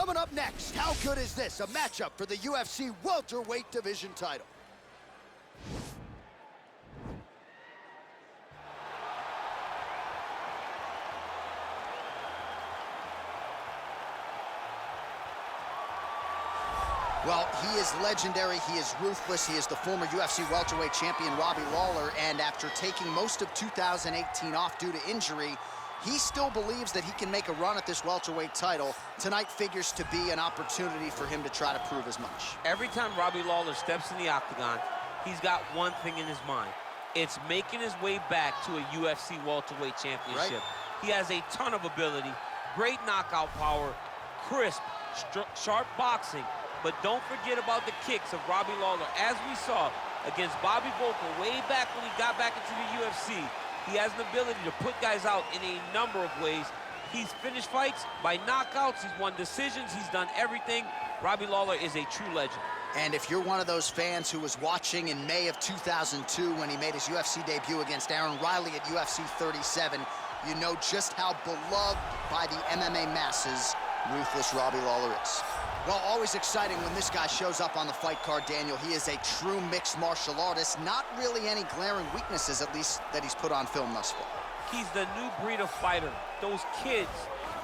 Coming up next, how good is this? A matchup for the UFC welterweight division title. Well, he is legendary, he is ruthless, he is the former UFC welterweight champion Robbie Lawler, and after taking most of 2018 off due to injury, he still believes that he can make a run at this welterweight title. Tonight figures to be an opportunity for him to try to prove as much. Every time Robbie Lawler steps in the octagon, he's got one thing in his mind. It's making his way back to a UFC welterweight championship. Right. He has a ton of ability, great knockout power, crisp, sharp boxing, but don't forget about the kicks of Robbie Lawler. As we saw against Bobby Volker way back when he got back into the UFC, he has an ability to put guys out in a number of ways. He's finished fights by knockouts, he's won decisions, he's done everything. Robbie Lawler is a true legend. And if you're one of those fans who was watching in May of 2002 when he made his UFC debut against Aaron Riley at UFC 37, you know just how beloved by the MMA masses ruthless Robbie Lawler is. Well, always exciting when this guy shows up on the fight card, Daniel. He is a true mixed martial artist. Not really any glaring weaknesses, at least, that he's put on film thus far. He's the new breed of fighter. Those kids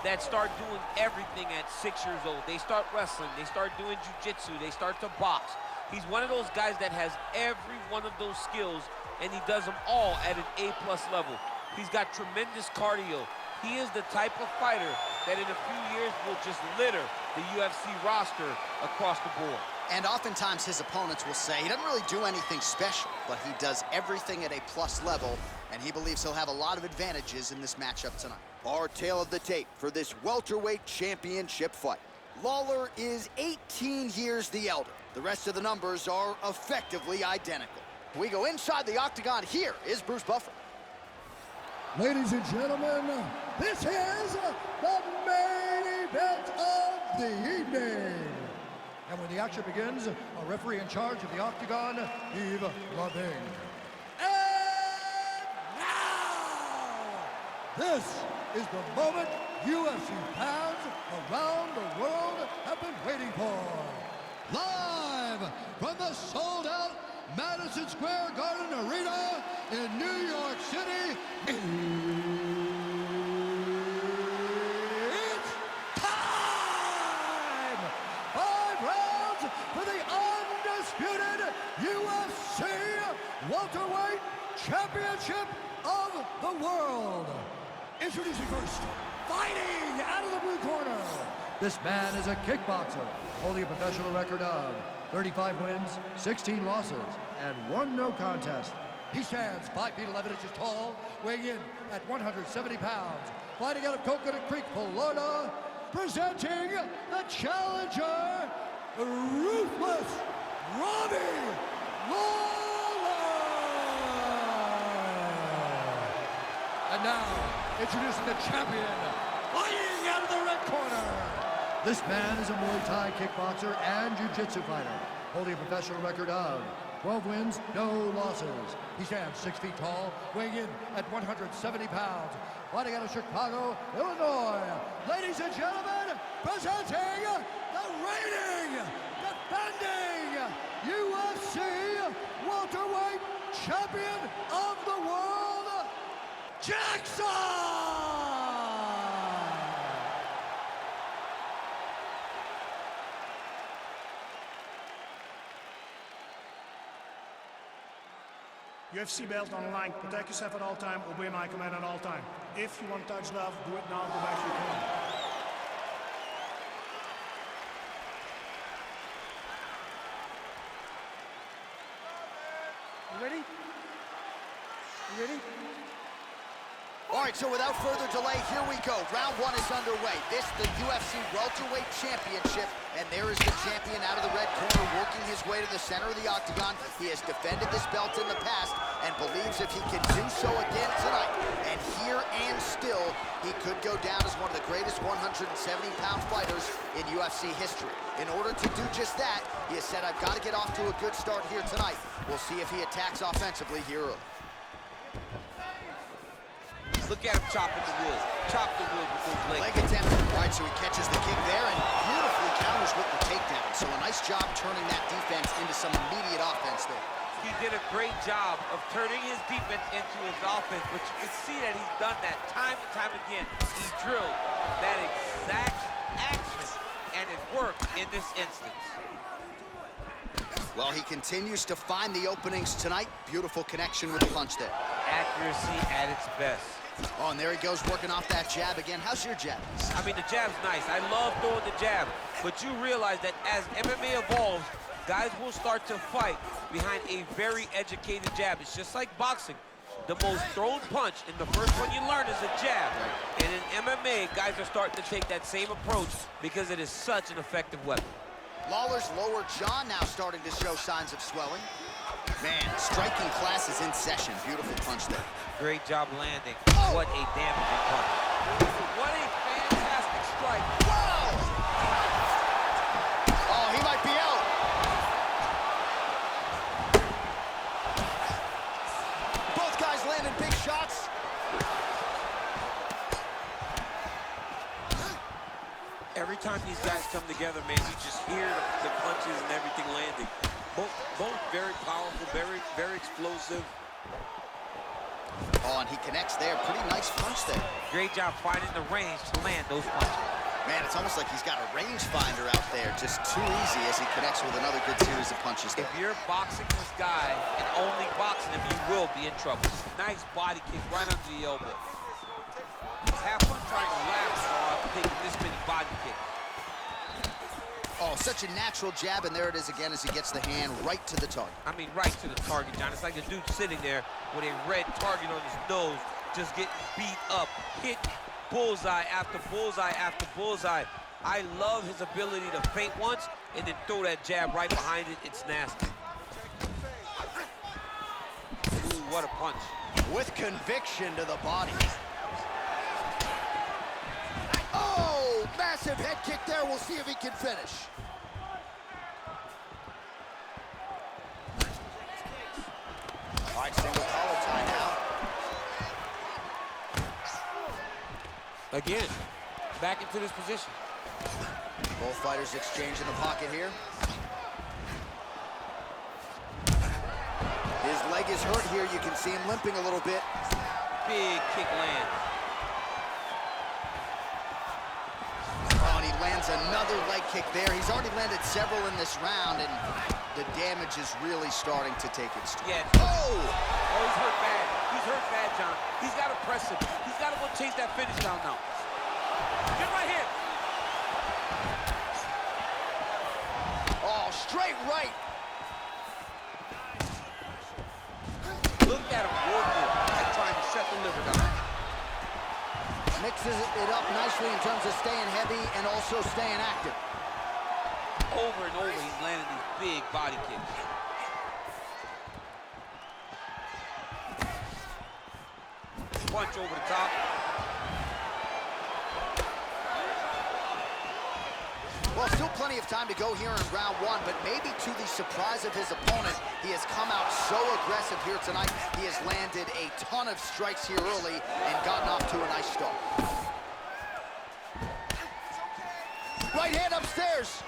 that start doing everything at 6 years old. They start wrestling, they start doing jiu-jitsu, they start to box. He's one of those guys that has every one of those skills, and he does them all at an A+ level. He's got tremendous cardio. He is the type of fighter that in a few years will just litter the UFC roster across the board. And oftentimes his opponents will say he doesn't really do anything special, but he does everything at a plus level, and he believes he'll have a lot of advantages in this matchup tonight. Our tale of the tape for this welterweight championship fight. Lawler is 18 years the elder. The rest of the numbers are effectively identical. We go inside the octagon. Here is Bruce Buffer. Ladies and gentlemen, this is the main event of the evening. And when the action begins, a referee in charge of the octagon, Yves Lavigne. And now, this is the moment UFC fans around the world have been waiting for. Live from the sold-out Madison Square Garden Arena in New York City, it's time! 5 rounds for the undisputed UFC welterweight championship of the world. Introducing first, fighting out of the blue corner. This man is a kickboxer, holding a professional record of 35 wins, 16 losses, and 1 no contest. He stands 5 feet 11 inches tall, weighing in at 170 pounds. Fighting out of Coconut Creek, Florida, presenting the challenger, ruthless Robbie Lawler. And now, introducing the champion, fighting out of the red corner. This man is a Muay Thai kickboxer and jiu-jitsu fighter, holding a professional record of 12 wins, no losses. He stands 6 feet tall, weighing in at 170 pounds. Fighting out of Chicago, Illinois. Ladies and gentlemen, presenting the reigning, defending UFC welterweight champion of the world, Jackson! UFC belt on the line. Protect yourself at all time. Obey my command at all time. If you want to touch love, do it now. Go back to your corner. You ready? You ready? All right, so without further delay, here we go. Round 1 is underway. This the UFC welterweight championship, and there is the champion out of the red corner working his way to the center of the octagon. He has defended this belt in the past and believes if he can do so again tonight, and here and still, he could go down as one of the greatest 170-pound fighters in UFC history. In order to do just that, he has said, I've got to get off to a good start here tonight. We'll see if he attacks offensively here early. Look at him chopping the wood. Chop the wood with those legs. Leg attempt. All right, so he catches the kick there and beautifully job turning that defense into some immediate offense there. He did a great job of turning his defense into his offense, but you can see that he's done that time and time again. He drilled that exact action, and it worked in this instance. Well, he continues to find the openings tonight. Beautiful connection with the punch there. Accuracy at its best. Oh, and there he goes, working off that jab again. How's your jab? I mean, the jab's nice. I love throwing the jab, but you realize that as MMA evolves, guys will start to fight behind a very educated jab. It's just like boxing. The most thrown punch, and the first one you learn is a jab. And in MMA, guys are starting to take that same approach because it is such an effective weapon. Lawler's lower jaw now starting to show signs of swelling. Man, striking class is in session. Beautiful punch there. Great job landing. What a damaging punch. What a fantastic strike. Whoa! Oh, he might be out. Both guys landing big shots. Every time these guys come together, man, you just hear the punches and everything landing. Both very powerful, very explosive. Oh, and he connects there. Pretty nice punch there. Great job finding the range to land those punches. Man, it's almost like he's got a rangefinder out there. Just too easy as he connects with another good series of punches there. If you're boxing this guy and only boxing him, you will be in trouble. Nice body kick right under the elbow. Have fun trying to laugh while taking this many body kicks. Oh, such a natural jab, and there it is again as he gets the hand right to the target. I mean, right to the target, John. It's like the dude sitting there with a red target on his nose, just getting beat up, hit bullseye after bullseye after bullseye. I love his ability to feint once and then throw that jab right behind it. It's nasty. Ooh, what a punch. With conviction to the body. Oh, massive head kick there. We'll see if he can finish. All right, single collar tie now. Again, back into this position. Both fighters exchange in the pocket here. His leg is hurt here. You can see him limping a little bit. Big kick land. Oh, and he lands another leg kick there. He's already landed several in this round, and the damage is really starting to take its toll. Yeah. Oh! Oh, he's hurt bad. He's hurt bad, John. He's got to press him. He's got to go chase that finish down now. Get right here. Oh, straight right. Look at him working and trying to shut the liver down. Mixes it up nicely in terms of staying heavy and also staying active. Over and over, he's landing these big body kicks. Punch over the top. Well, still plenty of time to go here in round one, but maybe to the surprise of his opponent, he has come out so aggressive here tonight. He has landed a ton of strikes here early and gotten off to a nice start. Right hand upstairs.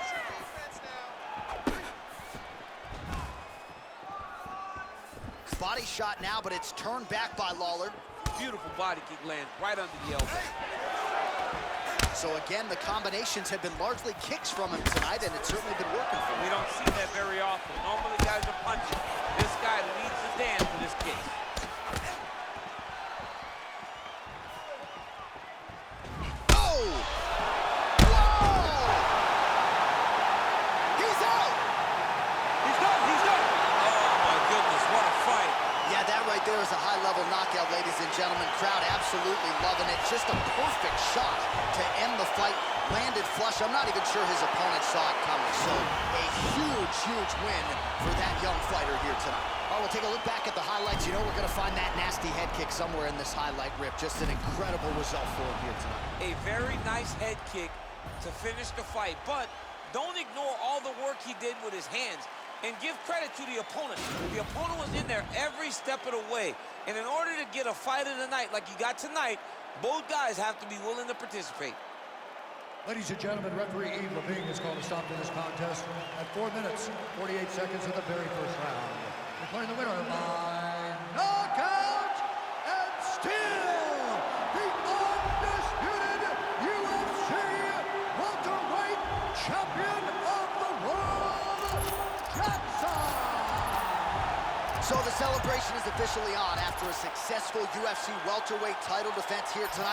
Body shot now, but it's turned back by Lawler. Beautiful body kick lands right under the elbow. So again, the combinations have been largely kicks from him tonight, and it's certainly been working for him. We don't see that very often. Normally guys are punching. This guy leads the dance for this case. Oh! Whoa! He's out! He's done, he's done! Oh my goodness, what a fight. Yeah, that right there is a high-level knockout, ladies and gentlemen. Crowd absolutely loving it. Just a perfect shot to end the fight. Landed flush. I'm not even sure his opponent saw it coming. So a huge, huge win for that young fighter here tonight. All right, we'll take a look back at the highlights. You know we're going to find that nasty head kick somewhere in this highlight rip. Just an incredible result for him here tonight. A very nice head kick to finish the fight, but don't ignore all the work he did with his hands. And give credit to the opponent. The opponent was in there every step of the way. And in order to get a fight of the night like you got tonight, both guys have to be willing to participate. Ladies and gentlemen, referee Eve Levine has called a stop to this contest at 4 minutes, 48 seconds of the very first round. Declaring the winner by knockout and still the undisputed UFC welterweight champion of the world, Jackson! So the celebration is officially on after a successful UFC welterweight title defense here tonight.